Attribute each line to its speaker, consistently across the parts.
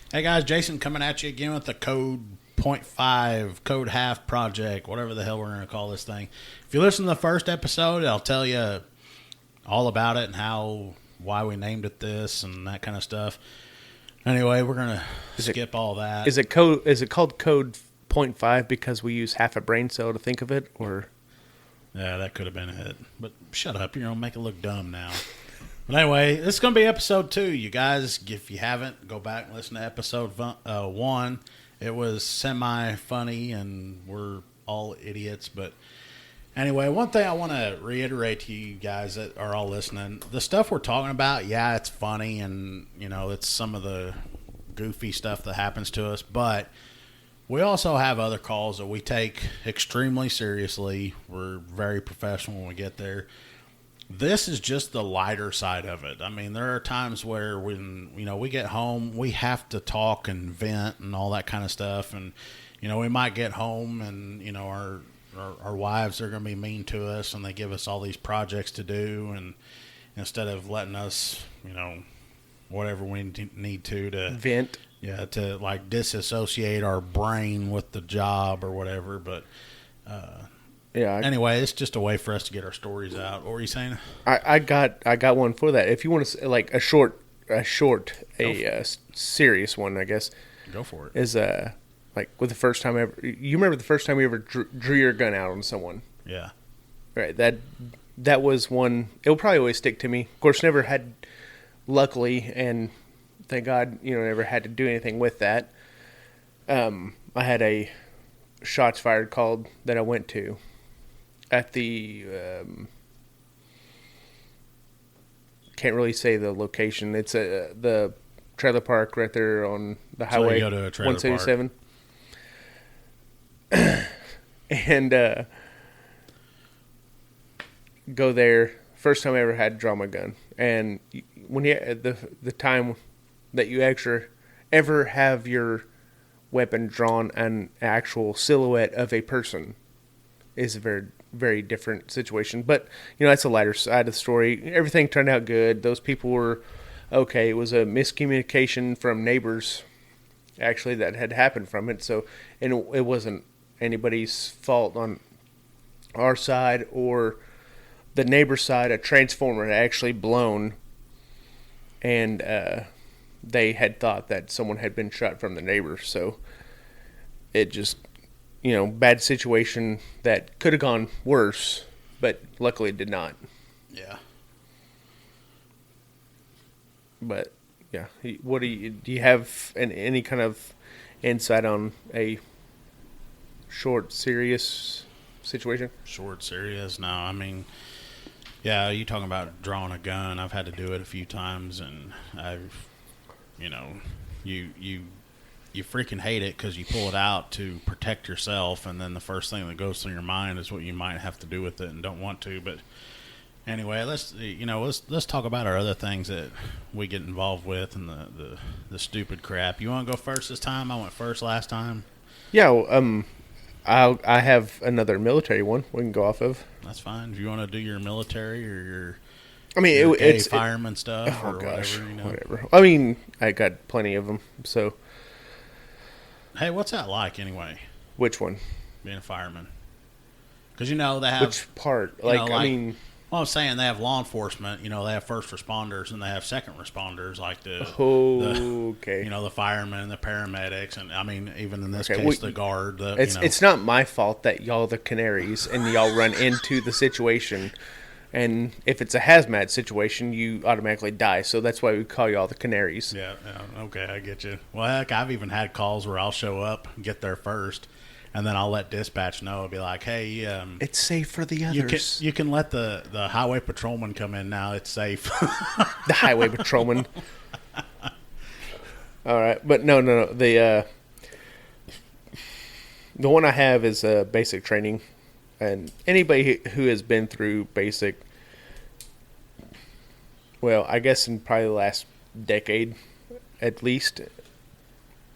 Speaker 1: Hey guys, Jason coming at you again with the Code Point Five, Code Half Project, whatever the hell we're going to call this thing. If you listen to the first episode, I'll tell you all about it and why we named it this and that kind of stuff. Anyway, we're going to skip all that.
Speaker 2: Is it called Code Point Five because we use half a brain cell to think of it, or?
Speaker 1: Yeah, that could have been it. But shut up, you're going to make it look dumb now. But anyway, this is going to be episode 2. You guys, if you haven't, go back and listen to episode 1. It was semi-funny, and we're all idiots. But anyway, one thing I want to reiterate to you guys that are all listening, the stuff we're talking about, yeah, it's funny, and, it's some of the goofy stuff that happens to us. But we also have other calls that we take extremely seriously. We're very professional when we get there. This is just the lighter side of it. I mean, there are times where when, we get home, we have to talk and vent and all that kind of stuff. And, we might get home and, our wives are going to be mean to us and they give us all these projects to do. And instead of letting us, whatever we need to
Speaker 2: Vent.
Speaker 1: Yeah, to like disassociate our brain with the job or whatever. But,
Speaker 2: yeah.
Speaker 1: Anyway, it's just a way for us to get our stories out. What were you saying?
Speaker 2: I got one for that. If you want to like a serious one, I guess.
Speaker 1: Go for it.
Speaker 2: Is like with the first time ever. You remember the first time you ever drew your gun out on someone?
Speaker 1: Yeah.
Speaker 2: Right. That was one. It will probably always stick to me. Of course, never had. Luckily, and thank God, never had to do anything with that. I had a shots fired called that I went to. At the can't really say the location. It's the trailer park right there on the highway,
Speaker 1: so you go to a trailer
Speaker 2: 177. And go there. First time I ever had to draw my gun, and when you the time that you actually ever have your weapon drawn an actual silhouette of a person is a very, very different situation. But, that's the lighter side of the story. Everything turned out good. Those people were okay. It was a miscommunication from neighbors, actually, that had happened from it. So, and it wasn't anybody's fault on our side or the neighbor's side. A transformer had actually blown, and they had thought that someone had been shot from the neighbor. So, it just... bad situation that could have gone worse, but luckily it did not.
Speaker 1: Yeah.
Speaker 2: But yeah, what do you have any kind of insight on a short, serious situation?
Speaker 1: Short, serious? No, I mean, yeah, you talking about drawing a gun. I've had to do it a few times, and I've, you freaking hate it because you pull it out to protect yourself, and then the first thing that goes through your mind is what you might have to do with it and don't want to. But anyway, let's talk about our other things that we get involved with and the stupid crap. You want to go first this time? I went first last time.
Speaker 2: Yeah, I have another military one we can go off of.
Speaker 1: That's fine. If you want to do your military or your
Speaker 2: it's
Speaker 1: fireman stuff or
Speaker 2: gosh,
Speaker 1: whatever.
Speaker 2: Whatever. I mean, I got plenty of them. So.
Speaker 1: Hey, what's that like anyway?
Speaker 2: Which one?
Speaker 1: Being a fireman. Because, they have...
Speaker 2: Which part? Well,
Speaker 1: I'm saying they have law enforcement. They have first responders and they have second responders, like
Speaker 2: okay.
Speaker 1: The firemen and the paramedics. And, I mean, even in this case, the guard.
Speaker 2: It's not my fault that y'all the canaries and y'all run into the situation. And if it's a hazmat situation, you automatically die. So that's why we call you all the canaries.
Speaker 1: Yeah, okay, I get you. Well, heck, I've even had calls where I'll show up, get there first, and then I'll let dispatch know. I'll be like, hey,
Speaker 2: it's safe for the others.
Speaker 1: You can let the highway patrolman come in now. It's safe.
Speaker 2: The highway patrolman. All right, but no. The one I have is basic training. And anybody who has been through basic, well, I guess in probably the last decade at least,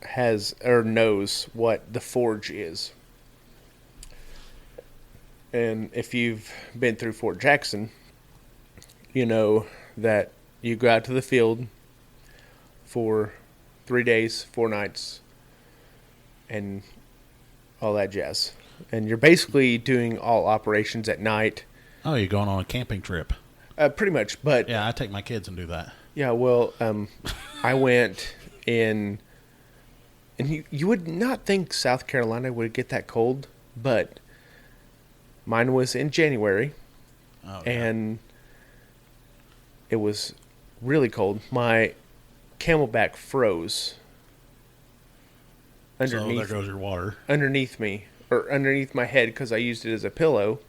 Speaker 2: has or knows what the forge is. And if you've been through Fort Jackson, you know that you go out to the field for 3 days, 4 nights, and all that jazz. And you're basically doing all operations at night.
Speaker 1: Oh, you're going on a camping trip.
Speaker 2: Pretty much, but
Speaker 1: Yeah, I take my kids and do that.
Speaker 2: yeah, well, I went in, and you would not think South Carolina would get that cold, but mine was in January,
Speaker 1: Oh, yeah.
Speaker 2: and it was really cold. My Camelback froze
Speaker 1: So there
Speaker 2: underneath
Speaker 1: goes your water.
Speaker 2: underneath me, or underneath my head, because I used it as a pillow.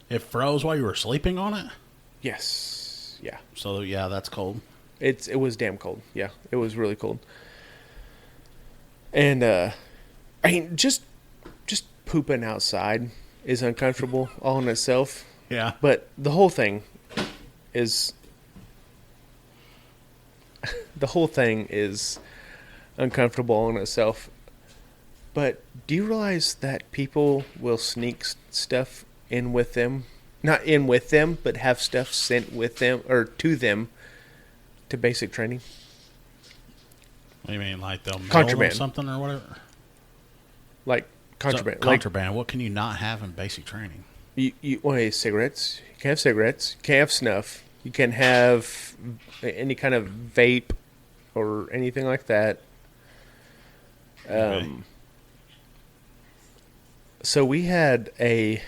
Speaker 1: It froze while you were sleeping on it?
Speaker 2: Yes, yeah.
Speaker 1: So, yeah, that's cold.
Speaker 2: It was damn cold. Yeah, it was really cold. And I mean, just pooping outside is uncomfortable all in itself.
Speaker 1: Yeah.
Speaker 2: But the whole thing is uncomfortable all in itself. But do you realize that people will sneak stuff in with them? Not in with them, but have stuff sent with them or to them to basic training.
Speaker 1: What do you mean, like they'll mail
Speaker 2: Contraband.
Speaker 1: them something or whatever?
Speaker 2: Like contraband.
Speaker 1: So, contraband. What can you not have in basic training?
Speaker 2: You want cigarettes? You can have cigarettes. You can have snuff. You can have any kind of vape or anything like that.
Speaker 1: Okay.
Speaker 2: So we had a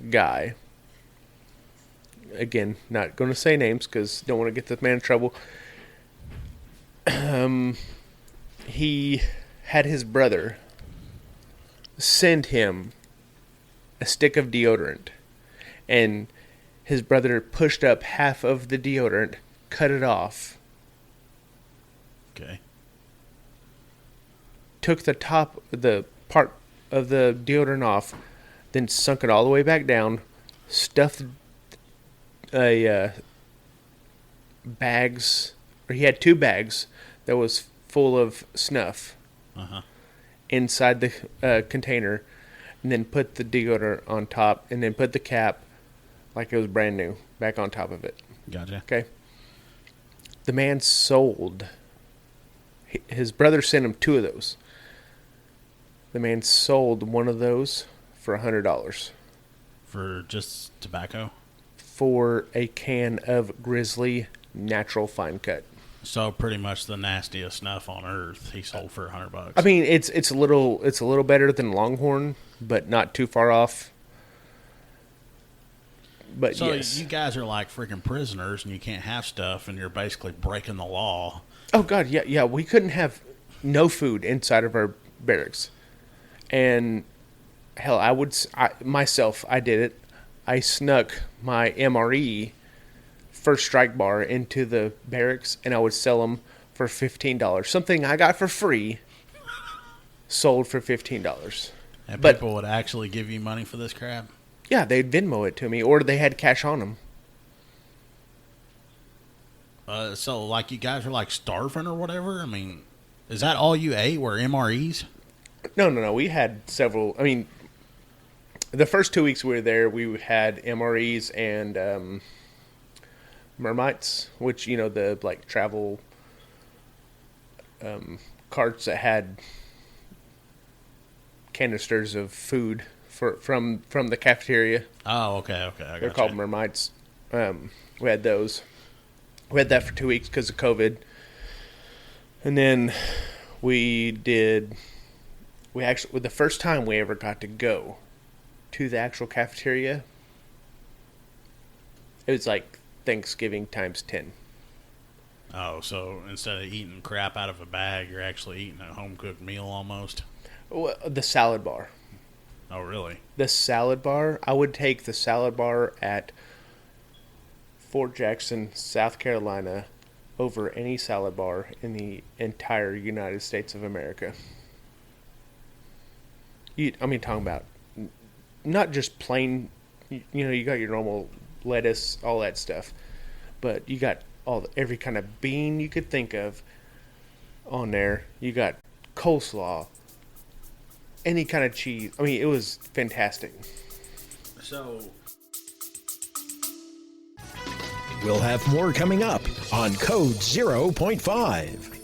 Speaker 2: guy. Again, not going to say names because don't want to get this man in trouble. He had his brother send him a stick of deodorant, and his brother pushed up half of the deodorant, cut it off,
Speaker 1: Okay.
Speaker 2: took the part of the deodorant off, then sunk it all the way back down, stuffed bags, or he had 2 bags that was full of snuff
Speaker 1: Uh-huh.
Speaker 2: inside the container, and then put the deodorant on top, and then put the cap like it was brand new back on top of it.
Speaker 1: Gotcha.
Speaker 2: Okay. The man sold. His brother sent him 2 of those. The man sold one of those for $100
Speaker 1: For just tobacco?
Speaker 2: for a can of Grizzly Natural Fine Cut.
Speaker 1: So pretty much the nastiest snuff on earth he sold for $100.
Speaker 2: I mean, it's a little better than Longhorn, but not too far off. But
Speaker 1: so
Speaker 2: yes.
Speaker 1: you guys are like freaking prisoners and you can't have stuff and you're basically breaking the law.
Speaker 2: Oh God, yeah. We couldn't have no food inside of our barracks, and hell, I did it. I snuck my MRE first strike bar into the barracks, and I would sell them for $15. Something I got for free, sold for $15.
Speaker 1: And
Speaker 2: But-
Speaker 1: people would actually give you money for this crap?
Speaker 2: Yeah, they'd Venmo it to me, or they had cash on them.
Speaker 1: So like you guys are like starving or whatever? I mean, is that all you ate were MREs?
Speaker 2: No. We had several. I mean, the first 2 weeks we were there, we had MREs and Mermites, which, you know, the like travel carts that had canisters of food from the cafeteria.
Speaker 1: Oh, okay. I
Speaker 2: They're
Speaker 1: got
Speaker 2: called
Speaker 1: you.
Speaker 2: Mermites. We had those. We had that for 2 weeks because of COVID. And then we actually, the first time we ever got to go to the actual cafeteria, it was like Thanksgiving times 10.
Speaker 1: Oh, so instead of eating crap out of a bag, you're actually eating a home-cooked meal almost?
Speaker 2: Well, the salad bar.
Speaker 1: Oh, really?
Speaker 2: The salad bar, I would take the salad bar at Fort Jackson, South Carolina, over any salad bar in the entire United States of America. Talking about not just plain, you got your normal lettuce, all that stuff, but you got every kind of bean you could think of on there. You got coleslaw, any kind of cheese. I mean, it was fantastic.
Speaker 1: So
Speaker 3: We'll have more coming up on Code 0.5.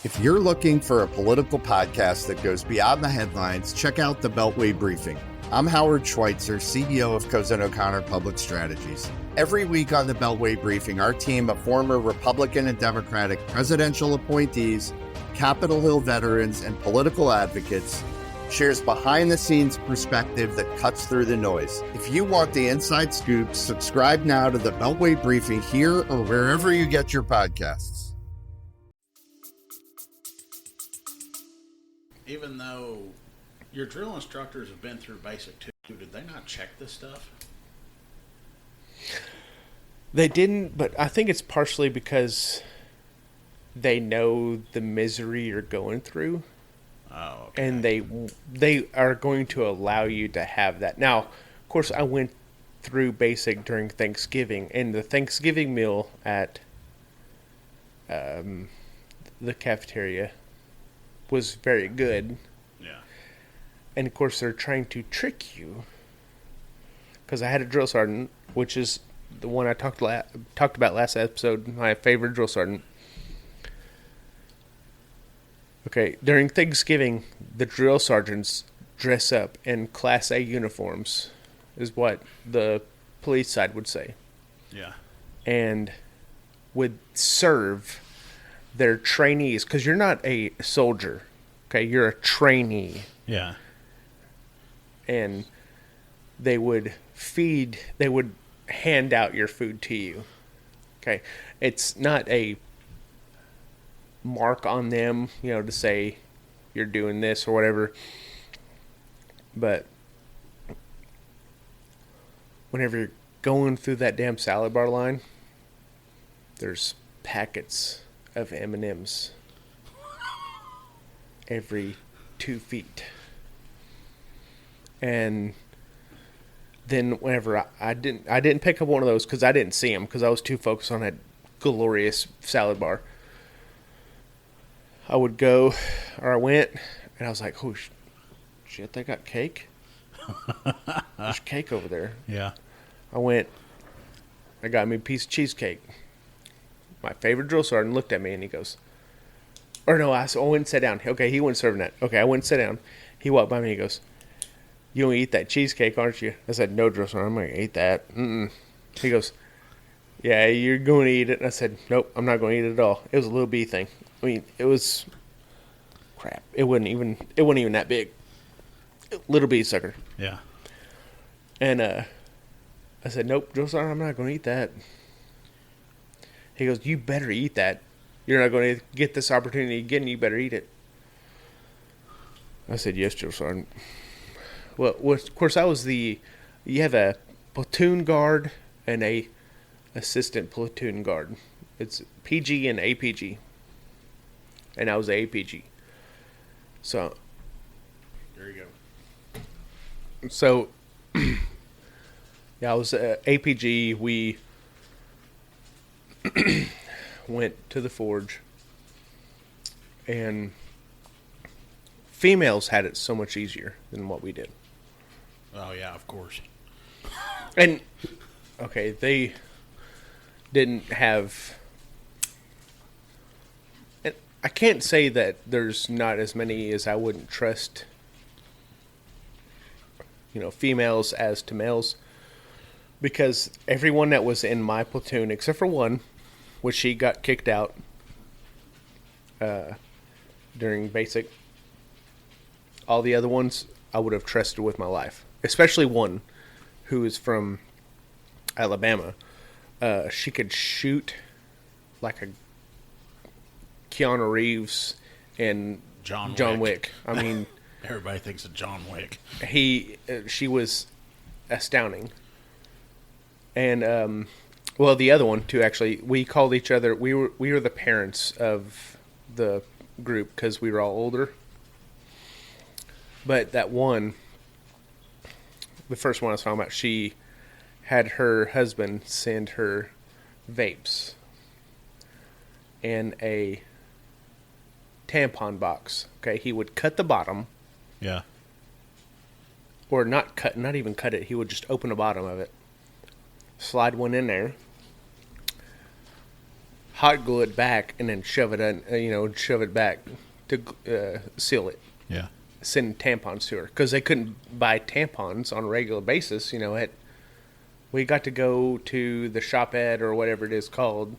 Speaker 3: If you're looking for a political podcast that goes beyond the headlines, check out the Beltway Briefing. I'm Howard Schweitzer, CEO of Cozen O'Connor Public Strategies. Every week on the Beltway Briefing, our team of former Republican and Democratic presidential appointees, Capitol Hill veterans, and political advocates shares behind-the-scenes perspective that cuts through the noise. If you want the inside scoop, subscribe now to the Beltway Briefing here or wherever you get your podcasts.
Speaker 1: Even though your drill instructors have been through basic 2, did they not check this stuff?
Speaker 2: They didn't, but I think it's partially because they know the misery you're going through.
Speaker 1: Oh, okay.
Speaker 2: And they are going to allow you to have that. Now, of course, I went through basic during Thanksgiving, and the Thanksgiving meal at the cafeteria was very good.
Speaker 1: Yeah.
Speaker 2: And of course, they're trying to trick you. Because I had a drill sergeant, which is the one I talked about last episode, my favorite drill sergeant. Okay, during Thanksgiving, the drill sergeants dress up in Class A uniforms, is what the police side would say.
Speaker 1: Yeah.
Speaker 2: And would serve their trainees, because you're not a soldier, okay? You're a trainee.
Speaker 1: Yeah.
Speaker 2: And they would hand out your food to you, okay? It's not a mark on them, to say you're doing this or whatever. But whenever you're going through that damn salad bar line, there's packets of M&Ms every 2 feet. And then whenever I didn't pick up one of those because I didn't see them because I was too focused on that glorious salad bar. I would go, or I went, and I was like, oh, shit, they got cake? There's cake over there.
Speaker 1: Yeah.
Speaker 2: I went, I got me a piece of cheesecake. My favorite drill sergeant looked at me, and he goes, or no, I went and sat down. Okay, he wasn't serving that. Okay, I went and sat down. He walked by me, and he goes, you don't eat that cheesecake, aren't you? I said, no, drill sergeant, I'm going to eat that. Mm-mm. He goes, yeah, you're going to eat it. And I said, nope, I'm not going to eat it at all. It was a little bee thing. I mean, it was crap. It wasn't even that big. Little bee sucker.
Speaker 1: Yeah.
Speaker 2: And I said, nope, drill sergeant, I'm not going to eat that. He goes, you better eat that. You're not going to get this opportunity again. You better eat it. I said, yes, drill sergeant. Well, of course, you have a platoon guard and a assistant platoon guard. It's PG and APG. And I was a APG. So.
Speaker 1: There you go.
Speaker 2: So. Yeah, I was APG. We went to the forge. And females had it so much easier than what we did.
Speaker 1: Oh, yeah, of course.
Speaker 2: And, okay, they didn't have... And I can't say that there's not as many as I wouldn't trust, females as to males. Because everyone that was in my platoon, except for one, which she got kicked out during basic, all the other ones I would have trusted with my life. Especially one who is from Alabama. She could shoot like a Keanu Reeves and John Wick. I mean,
Speaker 1: everybody thinks of John Wick.
Speaker 2: She was astounding. And the other one too. Actually, we called each other. We were the parents of the group because we were all older. But that one. The first one I was talking about, she had her husband send her vapes in a tampon box. Okay, he would cut the bottom.
Speaker 1: Yeah.
Speaker 2: Or not even cut it. He would just open the bottom of it, slide one in there, hot glue it back and then shove it in, shove it back to seal it.
Speaker 1: Yeah.
Speaker 2: Send tampons to her because they couldn't buy tampons on a regular basis. We got to go to the shop ed or whatever it is called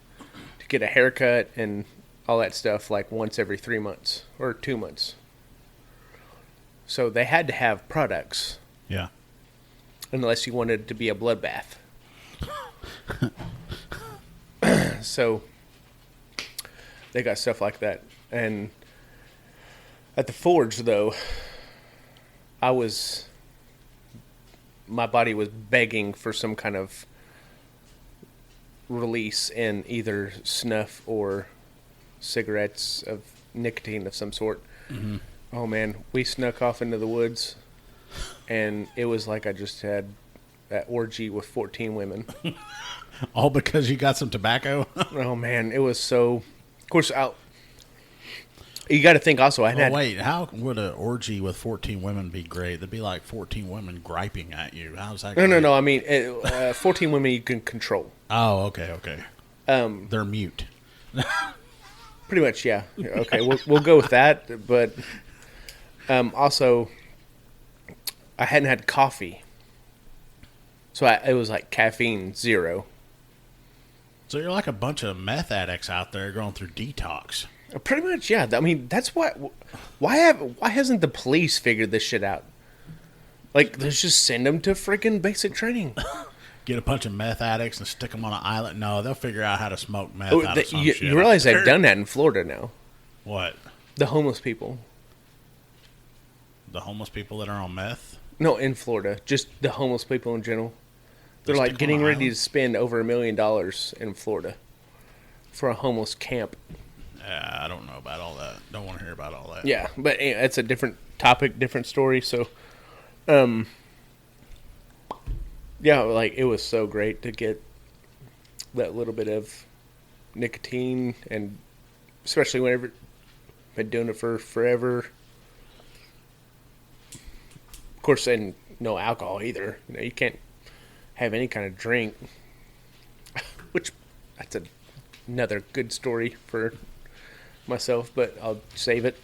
Speaker 2: to get a haircut and all that stuff like once every 3 months or 2 months. So they had to have products
Speaker 1: Yeah.
Speaker 2: unless you wanted it to be a bloodbath. So they got stuff like that. And at the forge, though, my body was begging for some kind of release in either snuff or cigarettes of nicotine of some sort.
Speaker 1: Mm-hmm.
Speaker 2: Oh man, we snuck off into the woods, and it was like I just had that orgy with 14 women.
Speaker 1: All because you got some tobacco?
Speaker 2: Oh man, it was so. Of course, you got to think also.
Speaker 1: Wait, how would an orgy with 14 women be great? There'd be like 14 women griping at you. How's that?
Speaker 2: No. I mean, 14 women you can control.
Speaker 1: Oh, okay. They're mute.
Speaker 2: Pretty much, yeah. Okay, we'll go with that. But also, I hadn't had coffee, so it was like caffeine 0.
Speaker 1: So you're like a bunch of meth addicts out there going through detox.
Speaker 2: Pretty much, yeah. I mean, that's what. Why hasn't the police figured this shit out? Like, let's just send them to freaking basic training.
Speaker 1: Get a bunch of meth addicts and stick them on an island. No, they'll figure out how to smoke meth out of some shit.
Speaker 2: You realize they've done that in Florida now.
Speaker 1: What?
Speaker 2: The homeless people.
Speaker 1: The homeless people that are on meth?
Speaker 2: No, in Florida. Just the homeless people in general. They're
Speaker 1: Just
Speaker 2: like
Speaker 1: stick
Speaker 2: getting
Speaker 1: on an
Speaker 2: ready
Speaker 1: island?
Speaker 2: to spend over $1 million in Florida for a homeless camp.
Speaker 1: I don't know about all that. Don't want to hear about all that.
Speaker 2: Yeah, but it's a different topic, different story. So, yeah, like it was so great to get that little bit of nicotine, and especially whenever been doing it for forever. Of course, and no alcohol either. You can't have any kind of drink, which that's another good story for myself, but I'll save it.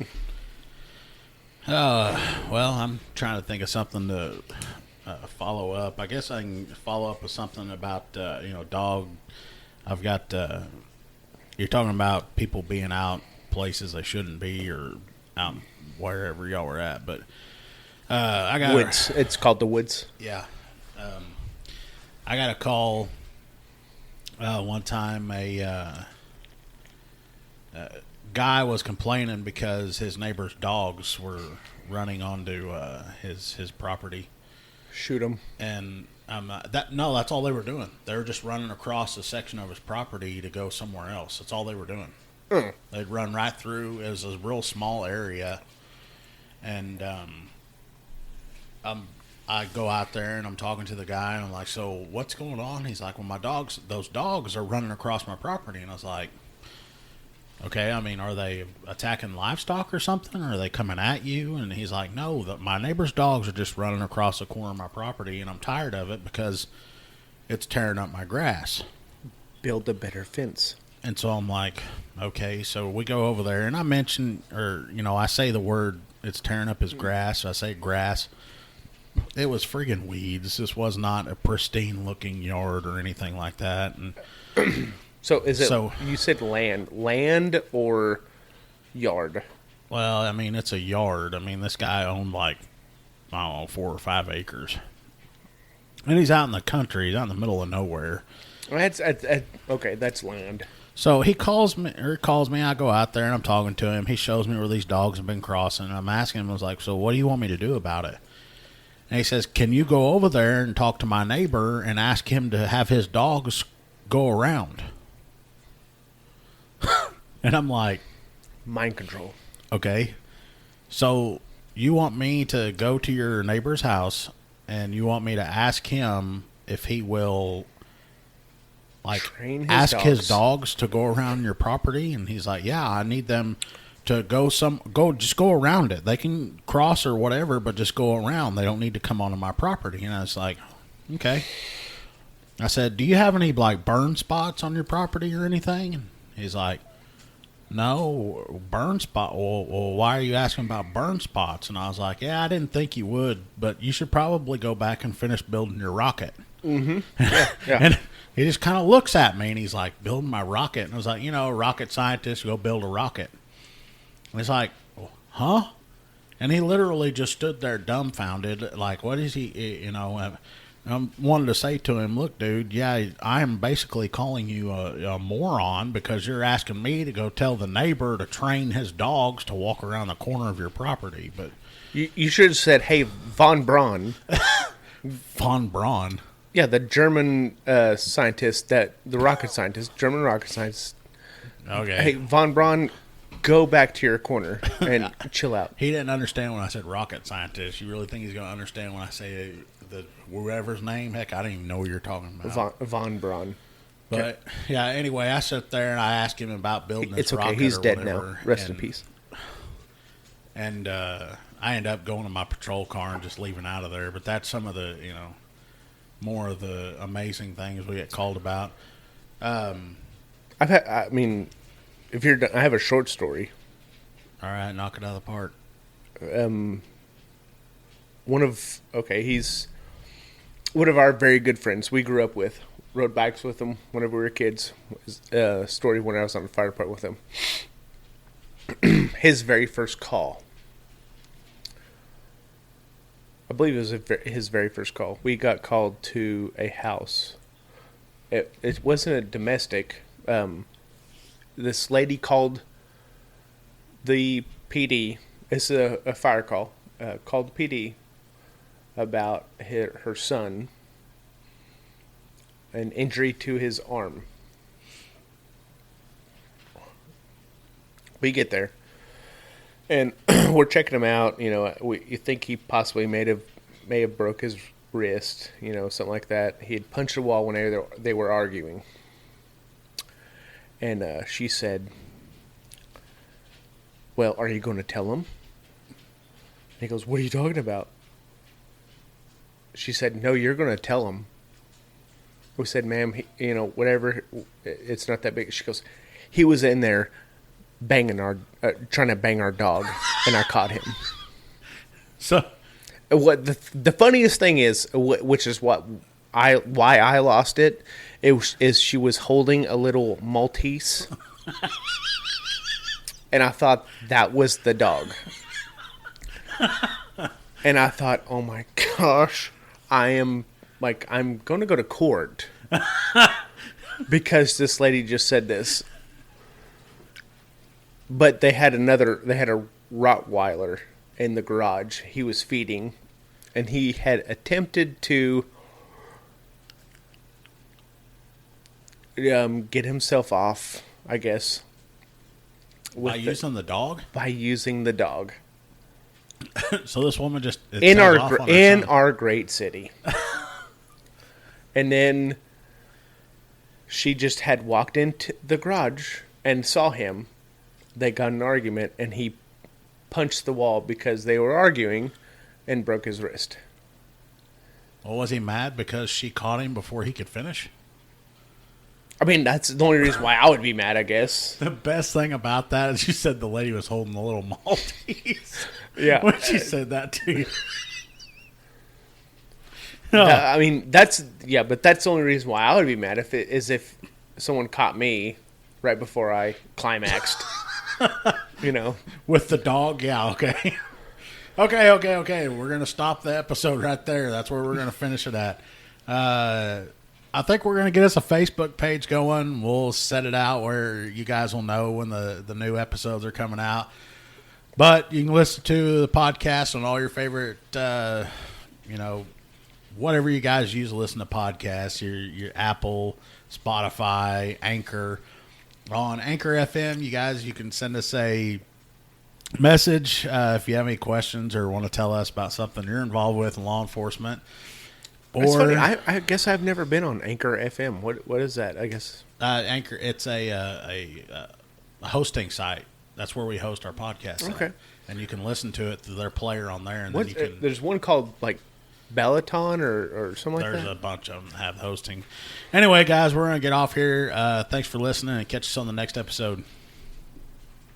Speaker 1: Well, I'm trying to think of something to follow up. I guess I can follow up with something about, dog. I've got, you're talking about people being out places they shouldn't be or out wherever y'all were at, but I got
Speaker 2: Woods. It's called the Woods.
Speaker 1: Yeah. I got a call one time. A guy was complaining because his neighbor's dogs were running onto his property.
Speaker 2: Shoot them.
Speaker 1: And that's all they were doing. They were just running across a section of his property to go somewhere else. That's all they were doing. They'd run right through. It was a real small area, and I go out there and I'm talking to the guy and I'm like, "So what's going on?" He's like, "Well, those dogs are running across my property." And I was like, "Okay, I mean, are they attacking livestock or something? Or are they coming at you?" And he's like, "No, my neighbor's dogs are just running across the corner of my property, and I'm tired of it because it's tearing up my grass."
Speaker 2: Build a better fence.
Speaker 1: And so I'm like, okay, so we go over there, and I mention, I say the word, it's tearing up his grass. I say grass. It was friggin' weeds. This was not a pristine-looking yard or anything like that. And
Speaker 2: So is it? You said land or yard?
Speaker 1: Well, I mean, it's a yard. I mean, this guy owned like, I don't know, 4 or 5 acres, and he's out in the country. He's out in the middle of nowhere.
Speaker 2: Okay, that's land.
Speaker 1: So he calls me. I go out there and I'm talking to him. He shows me where these dogs have been crossing. And I'm asking him, I was like, "So what do you want me to do about it?" And he says, "Can you go over there and talk to my neighbor and ask him to have his dogs go around?" And I'm like,
Speaker 2: mind control.
Speaker 1: Okay. So you want me to go to your neighbor's house and you want me to ask him if he will
Speaker 2: train
Speaker 1: ask his dogs to go around your property? And he's like, "Yeah, I need them to just go around it. They can cross or whatever, but just go around. They don't need to come onto my property." And I was like, "Okay." I said, "Do you have any like burn spots on your property or anything?" He's like, no, burn spot. Well, why are you asking about burn spots? And I was like, yeah, I didn't think you would, but you should probably go back and finish building your rocket.
Speaker 2: Mm-hmm. Yeah.
Speaker 1: And he just kind of looks at me and he's like, building my rocket. And I was like, rocket scientist, go build a rocket. And he's like, huh? And he literally just stood there dumbfounded, like, what is he, I wanted to say to him, look, dude, yeah, I am basically calling you a moron because you're asking me to go tell the neighbor to train his dogs to walk around the corner of your property. But
Speaker 2: You should have said, hey, von Braun.
Speaker 1: Von Braun.
Speaker 2: Yeah, the German scientist, German rocket scientist.
Speaker 1: Okay.
Speaker 2: Hey, von Braun, go back to your corner and chill out.
Speaker 1: He didn't understand when I said rocket scientist. You really think he's going to understand when I say the whoever's name? Heck, I didn't even know what you're talking about.
Speaker 2: Von Braun.
Speaker 1: But, yeah, anyway, I sat there and I asked him about building this
Speaker 2: It's okay.
Speaker 1: rocket.
Speaker 2: He's
Speaker 1: or
Speaker 2: dead
Speaker 1: whatever,
Speaker 2: now. Rest in peace.
Speaker 1: And I ended up going to my patrol car and just leaving out of there. But that's some of the, more of the amazing things we get called about.
Speaker 2: If you're done, I have a short story.
Speaker 1: All right, knock it out of the park.
Speaker 2: He's one of our very good friends we grew up with. Rode bikes with him whenever we were kids. Story when I was on the fire department with him. His very first call. I believe it was his very first call. We got called to a house. It wasn't a domestic. This lady called the PD. It's a fire call. Called the PD about her son, an injury to his arm. We get there, and we're checking him out. You think he possibly may have broke his wrist, something like that. He had punched a wall when they were arguing. And she said, well, are you going to tell him? And he goes, what are you talking about? She said, no, you're going to tell him. We said, ma'am, whatever, it's not that big. She goes, he was in there trying to bang our dog, and I caught him.
Speaker 1: So,
Speaker 2: what the funniest thing is, which is why I lost it, is she was holding a little Maltese, and I thought that was the dog, and I thought, oh my gosh, I'm going to go to court because this lady just said this. But they had a Rottweiler in the garage he was feeding, and he had attempted to get himself off, I guess.
Speaker 1: by using the dog?
Speaker 2: By using the dog.
Speaker 1: So this woman just...
Speaker 2: In our great city. And then she just had walked into the garage and saw him. They got in an argument, and he punched the wall because they were arguing and broke his wrist.
Speaker 1: Well, was he mad because she caught him before he could finish?
Speaker 2: I mean, that's the only reason why I would be mad, I guess.
Speaker 1: The best thing about that is you said the lady was holding the little Maltese.
Speaker 2: Yeah.
Speaker 1: When she said that to you.
Speaker 2: I mean, but that's the only reason why I would be mad if someone caught me right before I climaxed.
Speaker 1: With the dog? Yeah, okay. Okay. We're going to stop the episode right there. That's where we're going to finish it at. I think we're going to get us a Facebook page going. We'll set it out where you guys will know when the new episodes are coming out. But you can listen to the podcast on all your favorite, whatever you guys use to listen to podcasts, your Apple, Spotify, Anchor. On Anchor FM, you can send us a message if you have any questions or want to tell us about something you're involved with in law enforcement.
Speaker 2: It's funny. I guess I've never been on Anchor FM. What is that? I guess
Speaker 1: Anchor. It's a hosting site. That's where we host our podcast.
Speaker 2: Okay.
Speaker 1: And you can listen to it through their player on there, and then you can.
Speaker 2: There's one called like Bellaton or something like
Speaker 1: There's
Speaker 2: that.
Speaker 1: a bunch of them have hosting. Anyway, guys, we're going to get off here. Thanks for listening and catch us on the next episode.